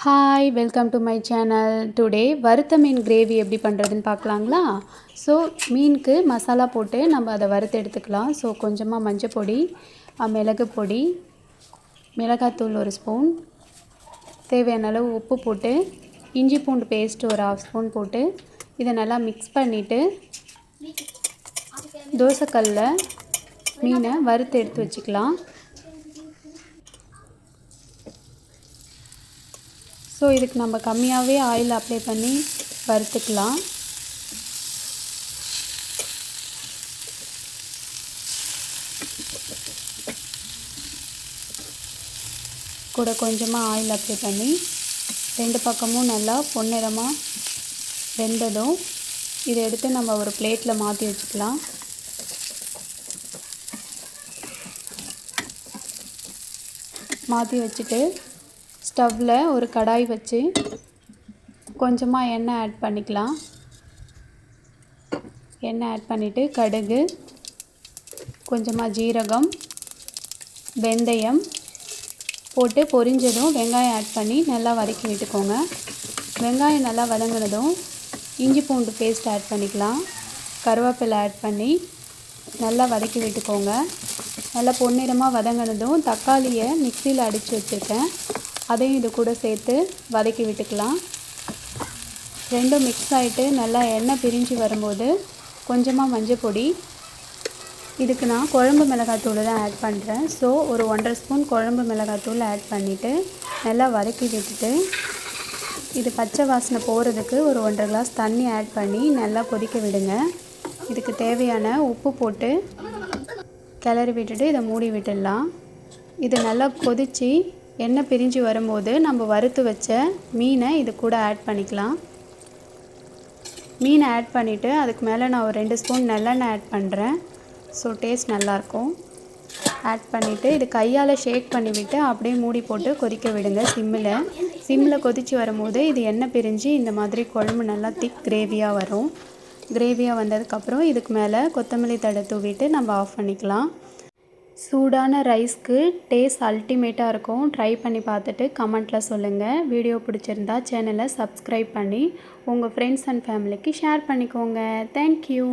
Hi welcome to my channel. Today வறுத்த மீன் gravy எப்படி பண்ணுறதுன்னு பார்க்கலாங்களா? ஸோ மீனுக்கு மசாலா போட்டு நம்ம அதை வறுத்து எடுத்துக்கலாம். ஸோ கொஞ்சமாக மஞ்சள் பொடி, மிளகு பொடி, மிளகாத்தூள் 1 ஸ்பூன், தேவையான அளவு உப்பு போட்டு, இஞ்சி பூண்டு பேஸ்ட் ஒரு 1/2 ஸ்பூன் போட்டு இதை நல்லா மிக்ஸ் பண்ணிவிட்டு தோசைக்கல்லில் மீனை வறுத்து எடுத்து வச்சுக்கலாம். ஸோ இதுக்கு நம்ம கம்மியாகவே ஆயில் அப்ளை பண்ணி வறுத்துக்கலாம். கூட கொஞ்சமாக ஆயில் அப்ளை பண்ணி 2 பக்கமும் நல்லா பொன்னிறமாக வெந்ததும் இதை எடுத்து நம்ம ஒரு பிளேட்டில் மாற்றி வச்சுக்கலாம். மாற்றி வச்சுட்டு ஸ்டவ்வில் ஒரு கடாய் வச்சு கொஞ்சமாக எண்ணெய் ஆட் பண்ணிக்கலாம். எண்ணெய் ஆட் பண்ணிவிட்டு கடுகு, கொஞ்சமாக ஜீரகம், வெந்தயம் போட்டு பொரிஞ்சதும் வெங்காயம் ஆட் பண்ணி நல்லா வதக்கி விட்டுக்கோங்க. வெங்காயம் நல்லா வதங்கினதும் இஞ்சி பூண்டு பேஸ்ட் ஆட் பண்ணிக்கலாம். கருவேப்பிலை ஆட் பண்ணி நல்லா வதக்கி விட்டுக்கோங்க. நல்லா பொன்னிறமாக வதங்கினதும் தக்காளியை மிக்சியில் அடித்து வச்சுருக்கேன், அதையும் இது கூட சேர்த்து வதக்கி விட்டுக்கலாம். ரெண்டும் மிக்ஸ் ஆகிட்டு நல்லா எண்ணெய் பிரிஞ்சு வரும்போது கொஞ்சமாக மஞ்சள் பொடி, இதுக்கு நான் குழம்பு மிளகாத்தூள் தான் ஆட் பண்ணுறேன். ஸோ ஒரு 1.5 ஸ்பூன் குழம்பு மிளகாத்தூள் ஆட் பண்ணிவிட்டு நல்லா வதக்கி விட்டுட்டு இது பச்சை வாசனை போகிறதுக்கு ஒரு 1.5 கிளாஸ் தண்ணி ஆட் பண்ணி நல்லா கொதிக்க விடுங்க. இதுக்கு தேவையான உப்பு போட்டு கிளறி விட்டுட்டு இதை மூடி விட்டுடலாம். இது நல்லா கொதித்து எண்ணெய் பிரிஞ்சு வரும்போது நம்ம வறுத்து வச்ச மீனை இது கூட ஆட் பண்ணிக்கலாம். மீனை ஆட் பண்ணிவிட்டு அதுக்கு மேலே நான் ஒரு 2 ஸ்பூன் நல்லெண்ணெய் ஆட் பண்ணுறேன். ஸோ டேஸ்ட் நல்லாயிருக்கும். ஆட் பண்ணிவிட்டு இது கையால் ஷேக் பண்ணிவிட்டு அப்படியே மூடி போட்டு கொதிக்க விடுங்க. சிம்மில் கொதித்து வரும்போது இது எண்ணெய் பிரிஞ்சு இந்த மாதிரி குழம்பு நல்லா திக் கிரேவியாக வரும். கிரேவியாக வந்ததுக்கப்புறம் இதுக்கு மேலே கொத்தமல்லி தழை தூவிட்டு நம்ம ஆஃப் பண்ணிக்கலாம். சூடான ரைஸ்க்கு டேஸ்ட் அல்டிமேட்டாக இருக்கும். ட்ரை பண்ணி பார்த்துட்டு கமெண்ட்டில் சொல்லுங்கள். வீடியோ பிடிச்சிருந்தா சேனலை சப்ஸ்கிரைப் பண்ணி உங்கள் ஃப்ரெண்ட்ஸ் அண்ட் ஃபேமிலிக்கு ஷேர் பண்ணிக்கோங்க. தேங்க்யூ.